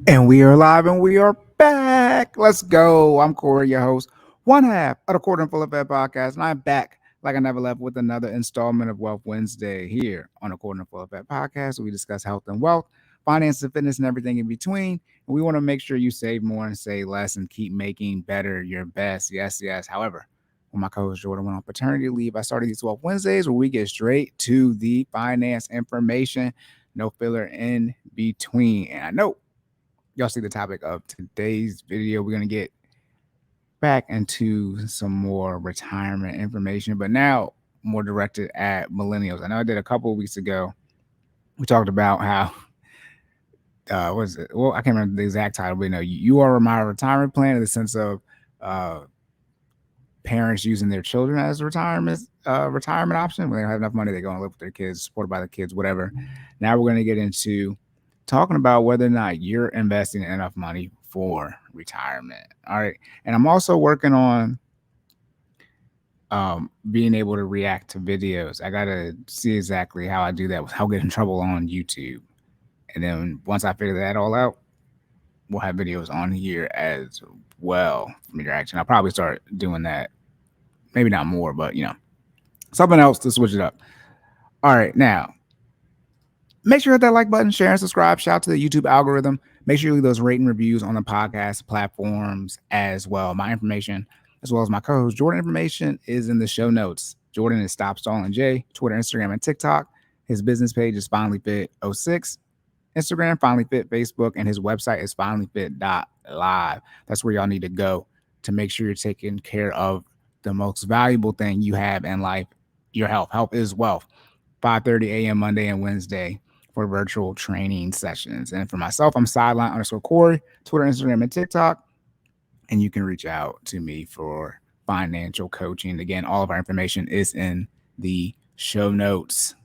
And we are live and we are back. Let's go. I'm Cory, your host, one half of the Quarter and Full of Ed podcast. And I'm back like I never left with another installment of Wealth Wednesday here on the Quarter and Full of Ed podcast. We discuss health and wealth, finance and fitness, and everything in between. And we want to make sure you save more and save less and keep making better your best. Yes, yes. However, when my co-host Jordan went on paternity leave, I started these 12 Wednesdays where we get straight to the finance information, no filler in between. And I know y'all see the topic of today's video. We're going to get back into some more retirement information, but now more directed at millennials. I know I did a couple of weeks ago. We talked about how, what is it? Well, I can't remember the exact title, but you are my retirement plan in the sense of parents using their children as a retirement option. When they don't have enough money, they go and live with their kids, supported by the kids, whatever. Now we're going to get into talking about whether or not you're investing enough money for retirement. All right. And I'm also working on being able to react to videos. I got to see exactly how I do that without getting in trouble on YouTube. And then once I figure that all out, we'll have videos on here as well from your action. I'll probably start doing that. Maybe not more, but something else to switch it up. All right. Now, make sure you hit that like button, share and subscribe. Shout out to the YouTube algorithm. Make sure you leave those rating reviews on the podcast platforms as well. My information, as well as my co-host Jordan information, is in the show notes. Jordan is Stop Stalling J, Twitter, Instagram, and TikTok. His business page is FinallyFit06. Instagram, FinallyFit, Facebook, and his website is FinallyFit.live. That's where y'all need to go to make sure you're taking care of the most valuable thing you have in life, your health. Health is wealth. 5:30 a.m. Monday and Wednesday for virtual training sessions. And for myself, I'm sideline_Cory, Twitter, Instagram, and TikTok. And you can reach out to me for financial coaching. Again, all of our information is in the show notes.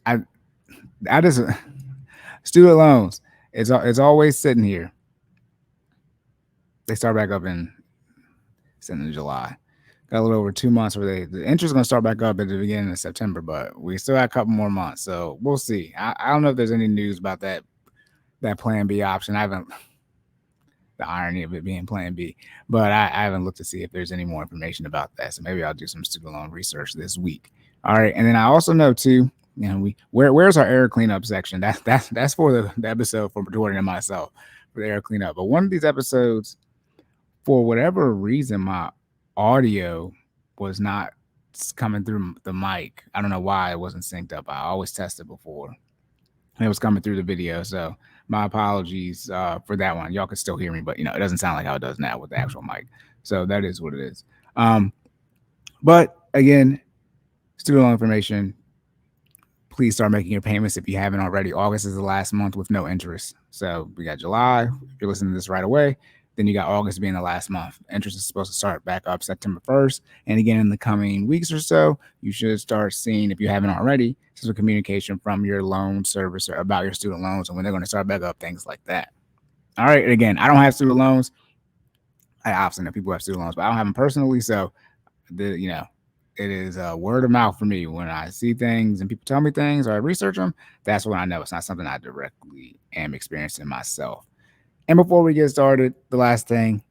I just student loans. It's always sitting here. They start back up in July. Got a little over 2 months where the interest is going to start back up at the beginning of September, but we still got a couple more months. So we'll see. I don't know if there's any news about that plan B option. I haven't, the irony of it being plan B, but I haven't looked to see if there's any more information about that. So maybe I'll do some student loan research this week. All right. And then I also know too, where's our error cleanup section? That's for the episode for Jordan and myself for the error cleanup. But one of these episodes, for whatever reason, my audio was not coming through the mic. I don't know why it wasn't synced up. I always tested before. And it was coming through the video. So my apologies for that one. Y'all can still hear me, but it doesn't sound like how it does now with the actual mic. So that is what it is. But again, student loan information. Please start making your payments if you haven't already. August is the last month with no interest. So we got July. If you're listening to this right away, then you got August being the last month. Interest is supposed to start back up September 1st. And again, in the coming weeks or so, you should start seeing, if you haven't already, some communication from your loan servicer about your student loans and when they're going to start back up, things like that. All right. And again, I don't have student loans. I obviously know people have student loans, but I don't have them personally. So, it is word of mouth for me. When I see things and people tell me things or I research them, that's when I know it's not something I directly am experiencing myself. And before we get started, the last thing,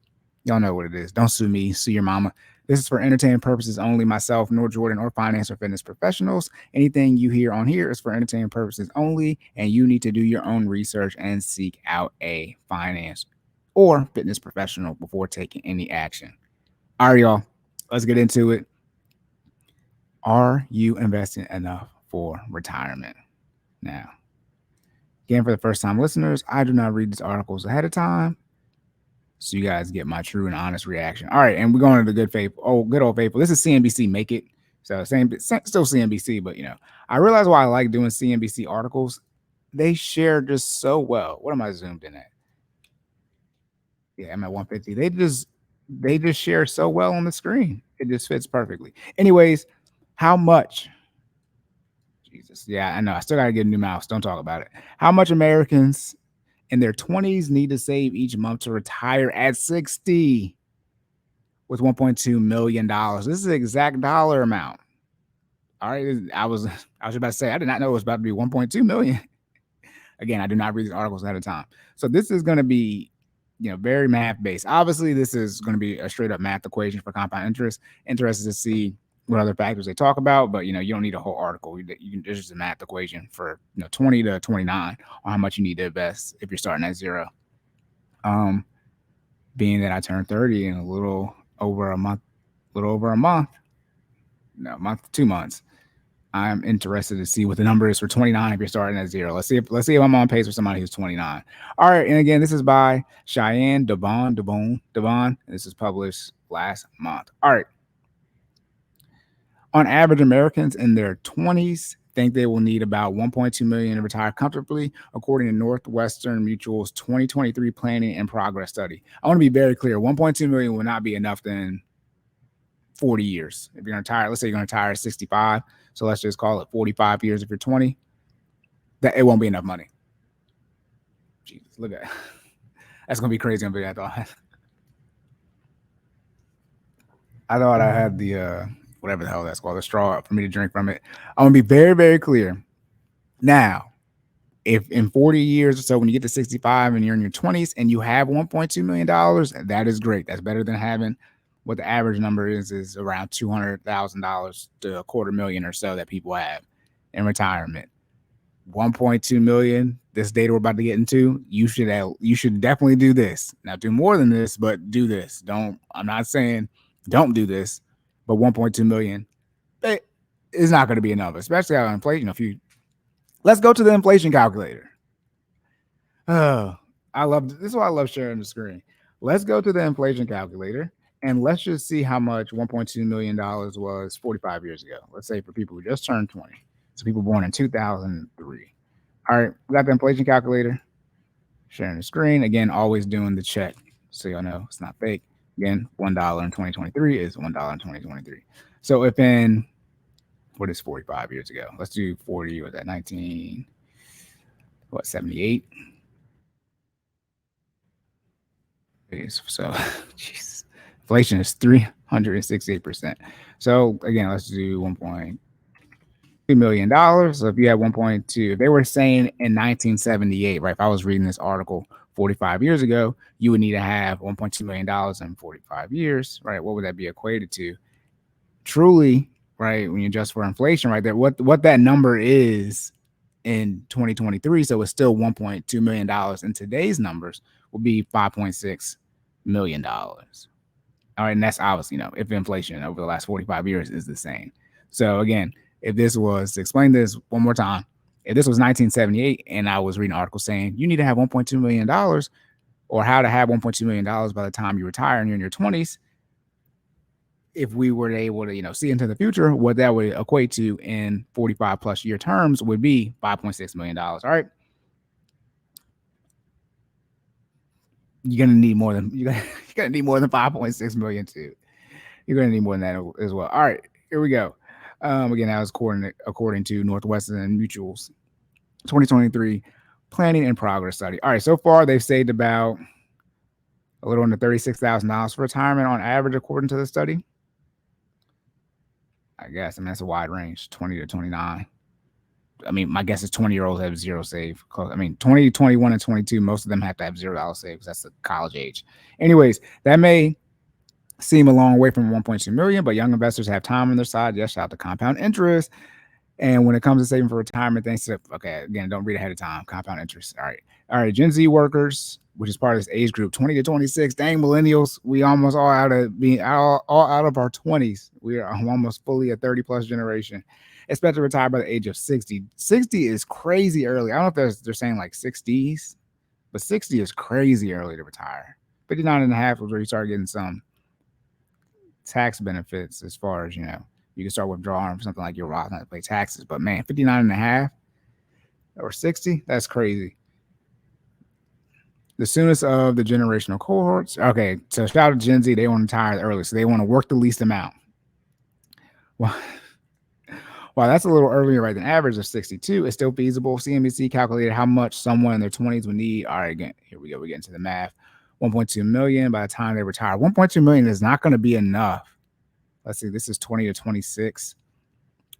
y'all know what it is. Don't sue me, sue your mama. This is for entertainment purposes only. Myself, nor Jordan, or finance or fitness professionals. Anything you hear on here is for entertainment purposes only, and you need to do your own research and seek out a finance or fitness professional before taking any action. All right, y'all, let's get into it. Are you investing enough for retirement? Now, again, for the first-time listeners, I do not read these articles ahead of time, so you guys get my true and honest reaction. All right, and we're going to the good old faithful. This is CNBC Make It. So still CNBC, but I realize why I like doing CNBC articles. They share just so well. What am I zoomed in at? Yeah, I'm at 150. They just share so well on the screen. It just fits perfectly. Anyways, how much? Jesus. Yeah, I know. I still got to get a new mouse. Don't talk about it. How much Americans in their 20s need to save each month to retire at 60 with $1.2 million. This is the exact dollar amount. All right. I was about to say, I did not know it was about to be 1.2 million. Again, I do not read these articles ahead of time. So this is going to be, very math based. Obviously, this is going to be a straight up math equation for compound interest. Interested to see what other factors they talk about, but you don't need a whole article. There's just a math equation for 20 to 29 on how much you need to invest if you're starting at zero. Being that I turned 30 in a little over a month, no, month, 2 months. I'm interested to see what the number is for 29 if you're starting at zero. Let's see if I'm on pace for somebody who's 29. All right, and again, this is by Cheyenne Devon. This is published last month. All right. On average, Americans in their 20s think they will need about 1.2 million to retire comfortably, according to Northwestern Mutual's 2023 Planning and Progress Study. I want to be very clear: 1.2 million will not be enough in 40 years. If you're going to retire, let's say you're going to retire at 65, so let's just call it 45 years if you're 20, that it won't be enough money. Jesus, look at that. That's going to be crazy on video. I thought I had the whatever the hell that's called, the straw for me to drink from it. I'm going to be very, very clear. Now, if in 40 years or so, when you get to 65 and you're in your 20s and you have $1.2 million, that is great. That's better than having what the average number is around $200,000 to $250,000 or so that people have in retirement. 1.2 million, this data we're about to get into, you should definitely do this. Now, do more than this, but do this. I'm not saying don't do this, but 1.2 million, it is not going to be enough, especially out of inflation. Let's go to the inflation calculator. Oh, this is why I love sharing the screen. Let's go to the inflation calculator and let's just see how much $1.2 million was 45 years ago. Let's say for people who just turned 20. So people born in 2003. All right, we got the inflation calculator. Sharing the screen. Again, always doing the check so y'all know it's not fake. Again, $1 in 2023 is $1 in 2023. So if in, what is 45 years ago? Let's do 40, was that 78? So, jeez, inflation is 368%. So again, let's do $1.2 million. So if you had 1.2, if they were saying in 1978, right? If I was reading this article 45 years ago, you would need to have $1.2 million in 45 years, right? What would that be equated to? Truly, right? When you adjust for inflation, right there, what that number is in 2023, so it's still $1.2 million. In today's numbers will be $5.6 million. All right, and that's obviously, if inflation over the last 45 years is the same. So again, if this was, to explain this one more time, if this was 1978 and I was reading an article saying you need to have $1.2 million or how to have $1.2 million by the time you retire and you're in your 20s, if we were able to, see into the future, what that would equate to in 45 plus year terms would be $5.6 million. All right. You're gonna need more than 5.6 million too. You're gonna need more than that as well. All right, here we go. Again, that was according to Northwestern Mutual's 2023 Planning and Progress Study. All right, so far they've saved about a little under $36,000 for retirement on average, according to the study. I guess, that's a wide range, 20 to 29. My guess is 20-year-olds have zero save. 20, 21, and 22, most of them have to have $0 save because that's the college age. Anyways, that may seem a long way from 1.2 million, but young investors have time on their side. Yes, shout out to compound interest. And when it comes to saving for retirement, again, don't read ahead of time. Compound interest. All right. Gen Z workers, which is part of this age group, 20 to 26. Dang, millennials, we almost all out of our 20s. We are almost fully a 30 plus generation. Expected to retire by the age of 60. 60 is crazy early. I don't know if they're saying like 60s, but 60 is crazy early to retire. 59 and a half was where you start getting some tax benefits as far as, you can start withdrawing from something like your Roth not to pay taxes. But man, 59 and a half or 60, that's crazy. The soonest of the generational cohorts. Okay, so shout out to Gen Z. They want to retire early, so they want to work the least amount. While that's a little earlier, right, than average of 62, it's still feasible. CNBC calculated how much someone in their 20s would need. All right, again, here we go. We get into the math. 1.2 million by the time they retire. 1.2 million is not going to be enough. Let's see, this is 20 to 26.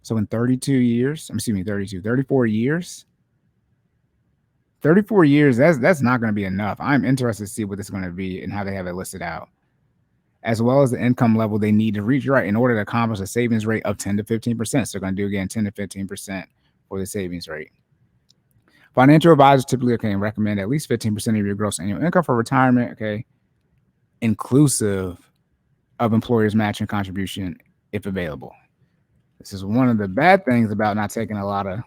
So in 34 years, 34 years, that's not going to be enough. I'm interested to see what this is going to be and how they have it listed out, as well as the income level they need to reach right in order to accomplish a savings rate of 10 to 15%. So they're going to do again 10 to 15% for the savings rate. Financial advisors typically can recommend at least 15% of your gross annual income for retirement, okay, inclusive of employers' matching contribution if available. This is one of the bad things about not taking a lot of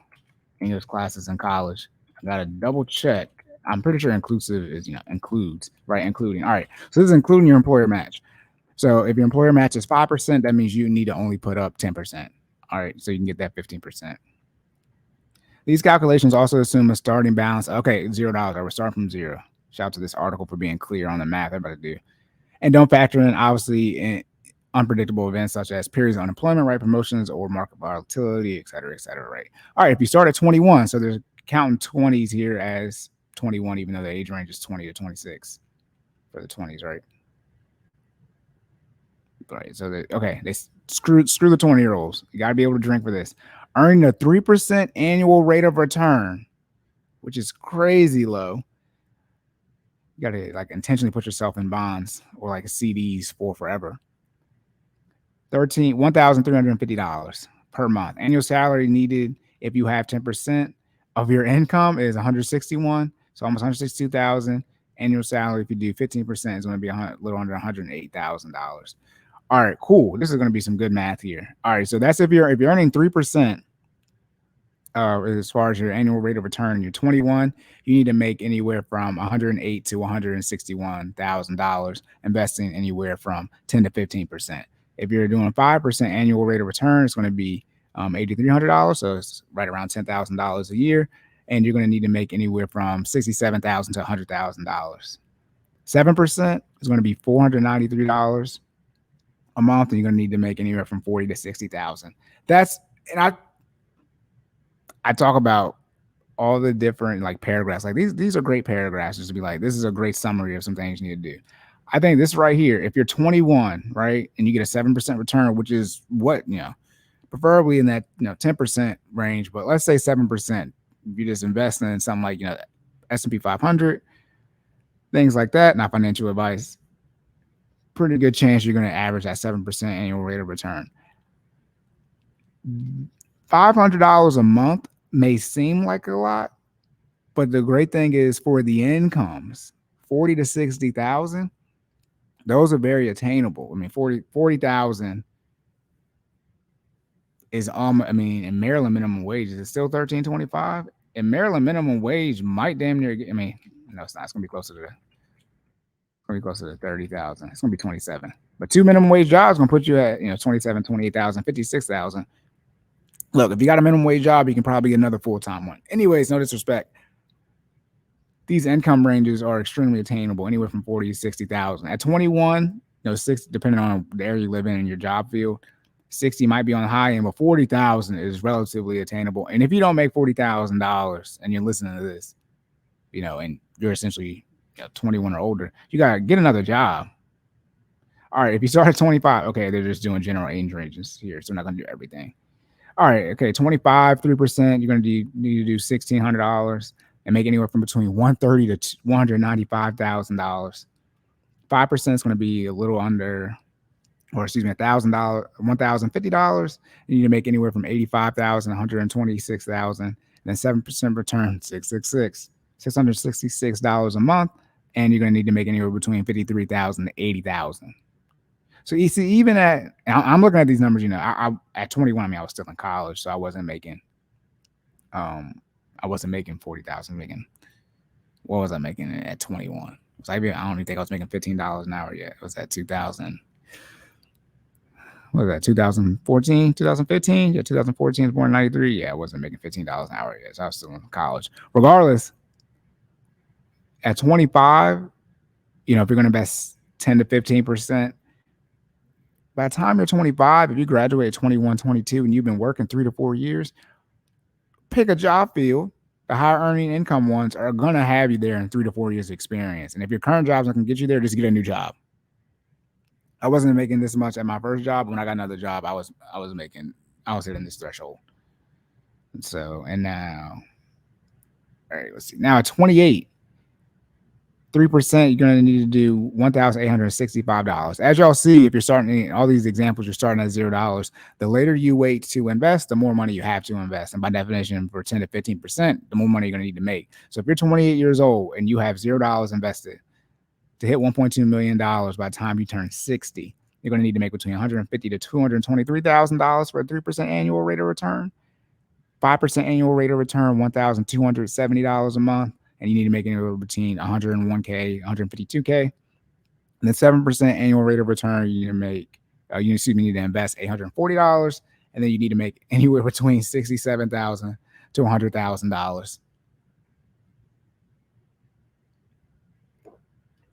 English classes in college. I got to double check. I'm pretty sure inclusive is, includes, right? Including. All right. So this is including your employer match. So if your employer matches 5%, that means you need to only put up 10%. All right. So you can get that 15%. These calculations also assume a starting balance. Okay, $0. I will start from zero. Shout out to this article for being clear on the math everybody do. And don't factor in, obviously, in unpredictable events such as periods of unemployment, right, promotions, or market volatility, et cetera, right? All right, if you start at 21, so there's counting 20s here as 21, even though the age range is 20 to 26 for the 20s, right? Right, so they screw the 20-year-olds. You got to be able to drink for this. Earning a 3% annual rate of return, which is crazy low. You got to like intentionally put yourself in bonds or like CDs for forever. $1,350 per month. Annual salary needed if you have 10% of your income is 161, so almost 162,000. Annual salary if you do 15% is going to be a little under $108,000. All right, cool. This is going to be some good math here. All right, so that's if you're earning 3%. As far as your annual rate of return, and you're 21, you need to make anywhere from $108,000 to $161,000, investing anywhere from 10 to 15%. If you're doing a 5% annual rate of return, it's going to be $8,300, so it's right around $10,000 a year, and you're going to need to make anywhere from $67,000 to $100,000. 7% is going to be $493 a month, and you're going to need to make anywhere from $40,000 to $60,000. And I talk about all the different like paragraphs. Like these are great paragraphs just to be like, this is a great summary of some things you need to do. I think this right here, if you're 21, right, and you get a 7% return, which is what, preferably in that, 10% range, but let's say 7%, if you just invest in something like, S&P 500, things like that, not financial advice, pretty good chance you're going to average that 7% annual rate of return. $500 a month may seem like a lot, but the great thing is for the incomes, 40 to 60,000, those are very attainable. I mean, 40,000 is in Maryland minimum wage is it still $13.25? And Maryland minimum wage might damn near no, it's not. It's gonna be closer to 30,000. It's gonna be 27. But two minimum wage jobs gonna put you at 27, 28,000, 56,000. Look, if you got a minimum wage job, you can probably get another full-time one. Anyways, no disrespect. These income ranges are extremely attainable, anywhere from 40 to 60,000. At 21, 60, depending on the area you live in and your job field, 60 might be on the high end, but 40,000 is relatively attainable. And if you don't make $40,000 and you're listening to this, and you're essentially 21 or older, you gotta get another job. All right, if you start at 25, okay, they're just doing general age ranges here, so they're not gonna do everything. All right, okay, 25, 3%, you're gonna need to do $1,600 and make anywhere from between $130,000 to $195,000. 5% is going to be a little under, or excuse me, $1,000, $1,050. You need to make anywhere from $85,000 to $126,000. Then 7% return, $666 a month, and you're going to need to make anywhere between $53,000 to $80,000. So you see, even I'm looking at these numbers. I at 21, I was still in college, so I wasn't making 40,000. What was I making at 21? I don't even think I was making $15 an hour yet. It was at 2000. What was that? 2014, 2015? Yeah, 2014 is born in 93. Yeah, I wasn't making $15 an hour yet. So I was still in college. Regardless, at 25, if you're going to invest 10 to 15%, by the time you're 25, if you graduate at 21, 22, and you've been working 3 to 4 years, pick a job field. The higher earning income ones are going to have you there in 3 to 4 years of experience. And if your current job's not going to get you there, just get a new job. I wasn't making this much at my first job. When I got another job, I was hitting this threshold. And now All right, let's see. Now at 28, 3%, you're going to need to do $1,865. As y'all see, if you're starting all these examples, you're starting at $0. The later you wait to invest, the more money you have to invest. And by definition, for 10 to 15%, the more money you're going to need to make. So if you're 28 years old and you have $0 invested to hit $1.2 million by the time you turn 60, you're going to need to make between $150,000 to $223,000 for a 3% annual rate of return. 5% annual rate of return, $1,270 a month, and you need to make anywhere between 101K, 152K. And then 7% annual rate of return, you need to make, you need to invest $840, and then you need to make anywhere between $67,000 to $100,000.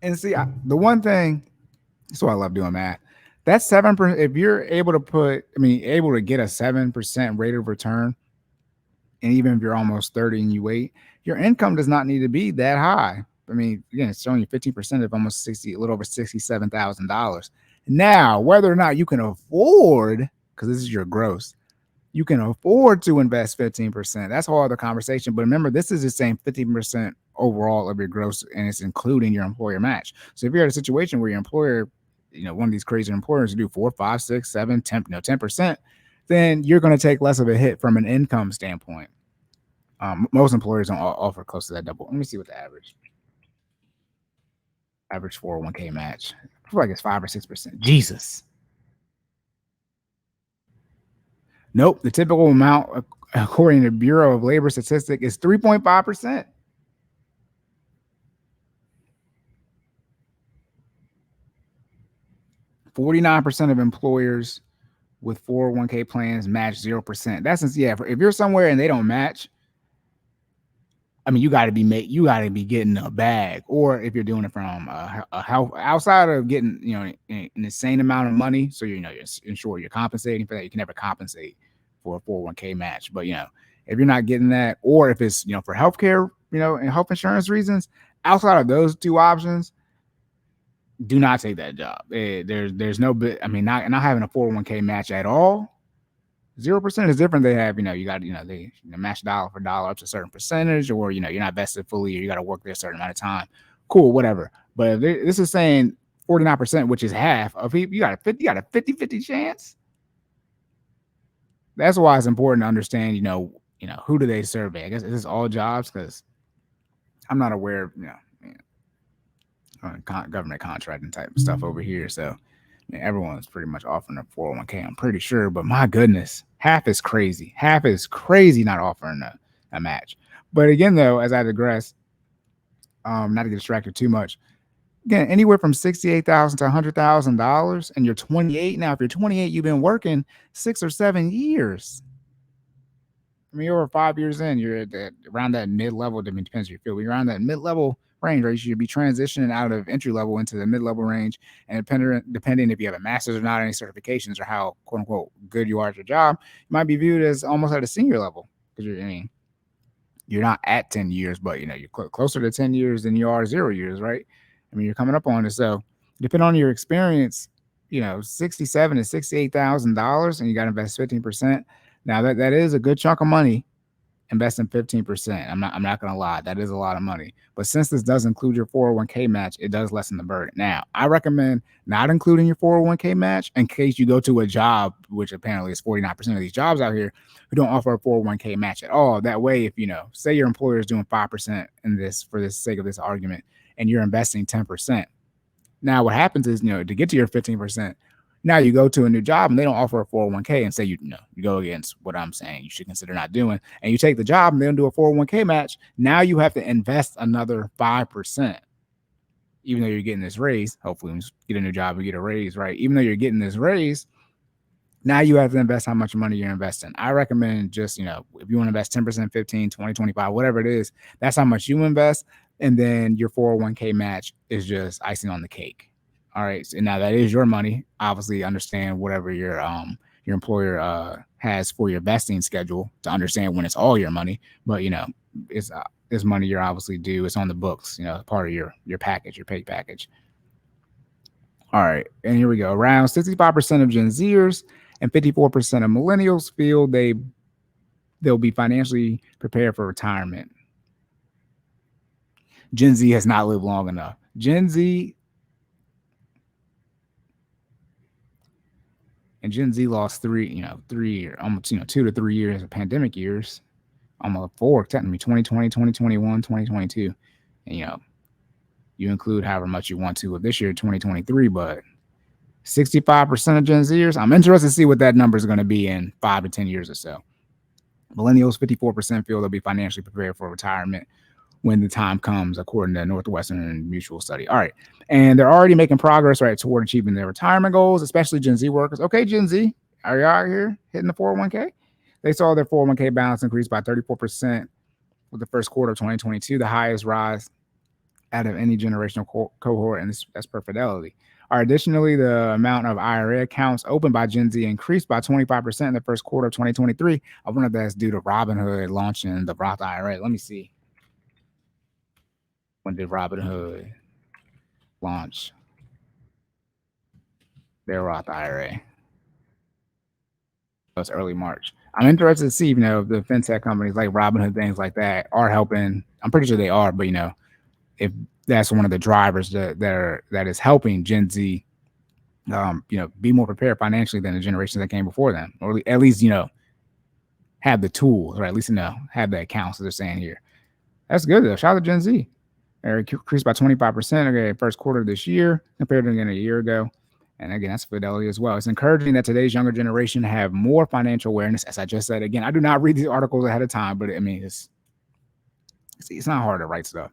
And see, the one thing, that's why I love doing math. That's 7%. If you're able to get a 7% rate of return, and even if you're almost 30 and you wait, your income does not need to be that high. I mean, again, it's showing you 15% of almost a little over $67,000. Now, whether or not you can afford, because this is your gross, you can afford to invest 15%. That's a whole other conversation. But remember, this is the same 15% overall of your gross, and it's including your employer match. So if you're at a situation where your employer, one of these crazy employers do 4, 5, 6, 7, 10%, then you're going to take less of a hit from an income standpoint. Most employers don't offer close to that double. Let me see what the average 401k match. I feel like it's 5 or 6%. Jesus. Nope. The typical amount, according to the Bureau of Labor Statistics, is 3.5%. %49 of employers with 401k plans match 0%. That's if you're somewhere and they don't match, I mean, you got to be getting a bag, or if you're doing it from outside of getting an insane amount of money, so you're ensure you're compensating for that. You can never compensate for a 401k match, but if you're not getting that, or if it's for healthcare, and health insurance reasons, outside of those two options, do not take that job. There's no bit. I mean, not having a 401k match at all. 0% is different. They have, you got, they match dollar for dollar up to a certain percentage, or, you're not vested fully, or you got to work there a certain amount of time. Cool, whatever. But if this is saying 49%, which is half of people, you got a 50-50 chance. That's why it's important to understand, who do they survey? I guess this is all jobs, because I'm not aware of, government contracting type of stuff over here. So everyone's pretty much offering a 401k, I'm pretty sure. But my goodness, half is crazy. Half is crazy not offering a match. But again, though, as I digress, not to get distracted too much, again, anywhere from $68,000 to $100,000, and you're 28 now. If you're 28, you've been working 6 or 7 years. I mean, you're over 5 years in. You're around that mid-level. I mean, depends on your field. But you're around that mid-level range, right? You should be transitioning out of entry level into the mid-level range. And depending if you have a master's or not, any certifications, or how quote unquote good you are at your job, you might be viewed as almost at a senior level, because you're not at 10 years, but you're closer to 10 years than you are 0 years, right? I mean, you're coming up on it. So depending on your experience, $67,000 to $68,000, and you got to invest 15%. Now that is a good chunk of money. Investing 15%. I'm not gonna lie, that is a lot of money. But since this does include your 401k match, it does lessen the burden. Now, I recommend not including your 401k match in case you go to a job, which apparently is 49% of these jobs out here, who don't offer a 401k match at all. That way, if say your employer is doing 5% in this, for the sake of this argument, and you're investing 10%. Now, what happens is, to get to your 15%, now you go to a new job and they don't offer a 401k, and say you go against what I'm saying you should consider not doing, and you take the job and they don't do a 401k match. Now you have to invest another 5%, even though you're getting this raise. Hopefully, when you get a new job, you get a raise, right? Even though you're getting this raise, now you have to invest how much money you're investing. I recommend just, if you want to invest 10%, 15, 20, 25, whatever it is, that's how much you invest. And then your 401k match is just icing on the cake. All right. So now that is your money. Obviously, understand whatever your employer has for your vesting schedule to understand when it's all your money. But it's money you're obviously due. It's on the books. Part of your package, your pay package. All right, and here we go. Around 65% of Gen Zers and 54% of millennials feel they'll be financially prepared for retirement. Gen Z has not lived long enough. Gen Z and Gen Z lost 3 years, almost 2 to 3 years of pandemic years, almost four, technically 2020, 2021, 2022. And you include however much you want to with this year, 2023, but 65% of Gen Zers, I'm interested to see what that number is going to be in 5 to 10 years or so. Millennials, 54% feel they'll be financially prepared for retirement when the time comes, according to Northwestern Mutual Study. All right. And they're already making progress, right, toward achieving their retirement goals, especially Gen Z workers. Okay, Gen Z, are you out here hitting the 401k? They saw their 401k balance increase by 34% with the first quarter of 2022, the highest rise out of any generational cohort, and that's per Fidelity. Additionally, the amount of IRA accounts opened by Gen Z increased by 25% in the first quarter of 2023. I wonder if that's due to Robinhood launching the Roth IRA. Let me see. When did Robinhood launch their Roth IRA? So it's early March. I'm interested to see, if the fintech companies like Robinhood, things like that, are helping. I'm pretty sure they are, but if that's one of the drivers that is helping Gen Z, be more prepared financially than the generations that came before them, or at least have the tools, or at least have the accounts that they're saying here. That's good though. Shout out to Gen Z. It increased by 25% again first quarter of this year compared to again a year ago. And again, that's Fidelity as well. It's encouraging that today's younger generation have more financial awareness. As I just said, again, I do not read these articles ahead of time, but it's not hard to write stuff.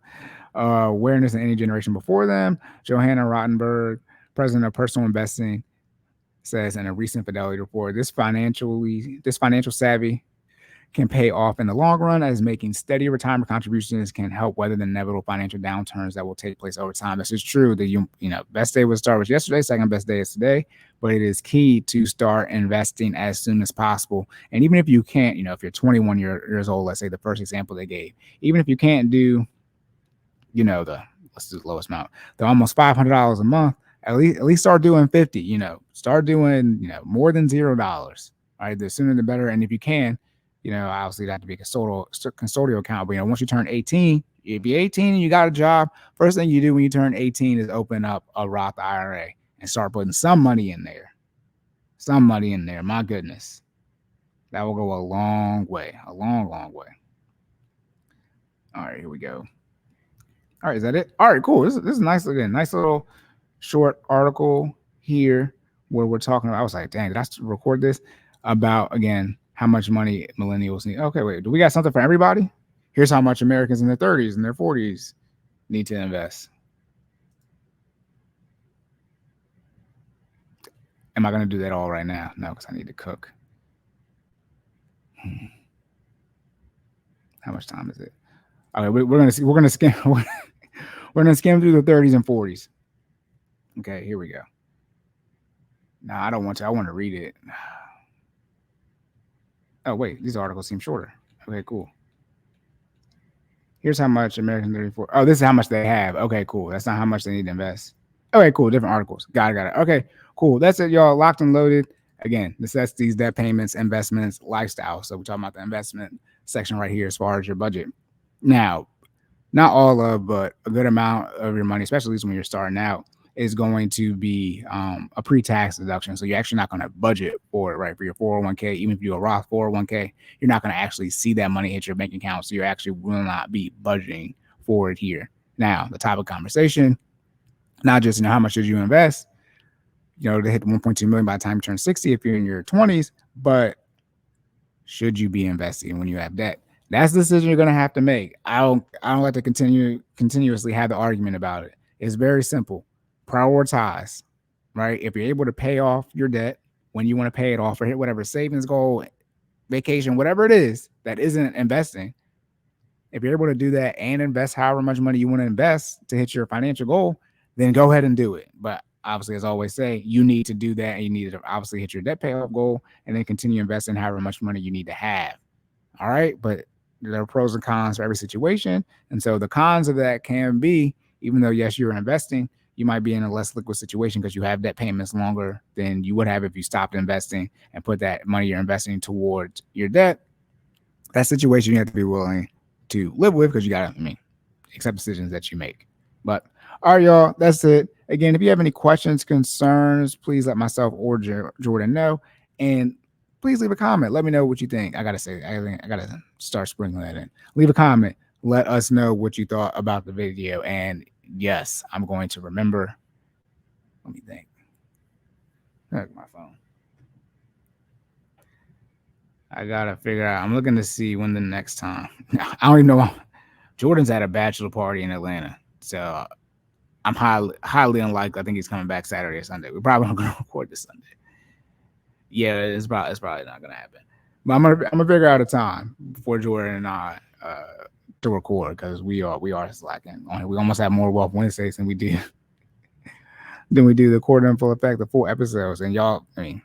Awareness in any generation before them. Johanna Rottenberg, president of Personal Investing, says in a recent Fidelity report, this financial savvy can pay off in the long run, as making steady retirement contributions can help weather the inevitable financial downturns that will take place over time. This is true. The best day was start was yesterday, second best day is today, but it is key to start investing as soon as possible. And even if you can't, if you're 21 years old, let's say the first example they gave, even if you can't do, let's do the lowest amount, the almost $500 a month, at least start doing 50. Start doing more than $0. All right, the sooner the better. And if you can, obviously that to be a custodial account. But once you turn 18, if you're 18 and you got a job, first thing you do when you turn 18 is open up a Roth IRA and start putting some money in there. My goodness, that will go a long way, a long, long way. All right, here we go. All right, is that it? All right, cool. This is nice. Again, nice little short article here where we're talking about. I was like, dang, did I record this? About, again, how much money millennials need. Okay, wait, do we got something for everybody? Here's how much Americans in their 30s and their 40s need to invest. Am I going to do that all right now? No, because I need to cook. How much time is it? Okay, we're going to see. We're going to skim. We're going to skim through the 30s and 40s. Okay, here we go. No, I don't want to. I want to read it. Oh, wait, these articles seem shorter. Okay, cool. Here's how much American 34. Oh, this is how much they have. Okay, cool. That's not how much they need to invest. Okay, cool. Different articles. Got it. Okay, cool. That's it, y'all. Locked and loaded. Again, necessities, debt payments, investments, lifestyle. So we're talking about the investment section right here as far as your budget. Now, not all of, but a good amount of your money, especially when you're starting out, is going to be a pre-tax deduction. So you're actually not going to budget for it, right? For your 401k, even if you do a Roth 401k, you're not going to actually see that money hit your bank account. So you actually will not be budgeting for it here. Now, the type of conversation, not just, how much should you invest, to hit 1.2 million by the time you turn 60 if you're in your 20s, but should you be investing when you have debt? That's the decision you're going to have to make. I don't like to continuously have the argument about it. It's very simple. Prioritize, right? If you're able to pay off your debt when you want to pay it off, or hit whatever savings goal, vacation, whatever it is that isn't investing, if you're able to do that and invest however much money you want to invest to hit your financial goal, then go ahead and do it. But obviously, as I always say, you need to do that, and you need to obviously hit your debt payoff goal and then continue investing however much money you need to have. All right. But there are pros and cons for every situation. And so the cons of that can be, even though, yes, you're investing, you might be in a less liquid situation because you have debt payments longer than you would have if you stopped investing and put that money you're investing towards your debt. That situation you have to be willing to live with, because you got to, accept decisions that you make. But all right, y'all, that's it. Again, if you have any questions, concerns, please let myself or Jordan know, and please leave a comment. Let me know what you think. I gotta start sprinkling that in. Leave a comment. Let us know what you thought about the video. And yes, I'm going to remember. Let me think. Heck, my phone. I gotta figure out. I'm looking to see when the next time. I don't even know. Jordan's at a bachelor party in Atlanta, so I'm highly unlikely. I think he's coming back Saturday or Sunday. We're probably not gonna record this Sunday. Yeah, it's probably not gonna happen. But I'm gonna figure out a time before Jordan and I to record, because we are slacking. We almost have more Wealth Wednesdays than we do the quarter in full effect, the full episodes. And y'all, I mean,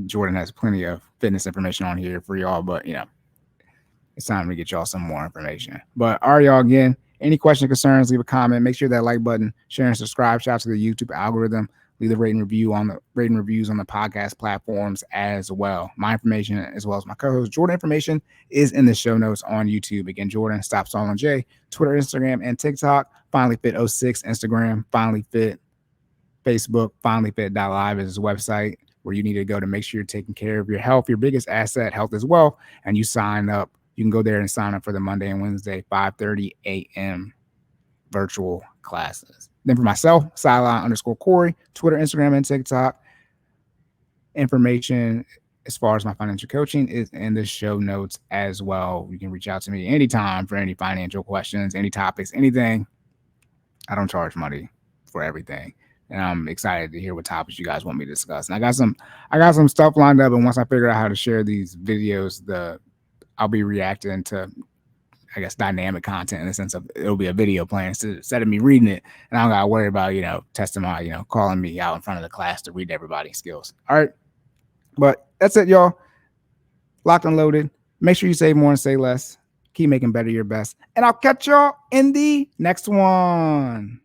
Jordan has plenty of fitness information on here for y'all, but it's time to get y'all some more information. But all right, y'all, again, any questions, concerns, leave a comment. Make sure that like button, share and subscribe. Shout out to the YouTube algorithm. Leave the rating reviews on the podcast platforms as well. My information, as well as my co-host Jordan information, is in the show notes on YouTube. Again, Jordan, Stop Stalling J, Twitter, Instagram, and TikTok. FinallyFit06 Instagram, FinallyFit Facebook. FinallyFit.live is his website, where you need to go to make sure you're taking care of your health. Your biggest asset, health as well, and you sign up. You can go there and sign up for the Monday and Wednesday 5:30 a.m. virtual classes. Then for myself, Sideline_Cory, Twitter, Instagram, and TikTok. Information as far as my financial coaching is in the show notes as well. You can reach out to me anytime for any financial questions, any topics, anything. I don't charge money for everything. And I'm excited to hear what topics you guys want me to discuss. And I got some stuff lined up, and once I figure out how to share these videos, I'll be reacting to, I guess, dynamic content in the sense of it'll be a video playing instead of me reading it, and I don't gotta worry about testing my calling me out in front of the class to read everybody's skills. All right, but that's it, y'all. Locked and loaded. Make sure you save more and say less. Keep making better your best, and I'll catch y'all in the next one.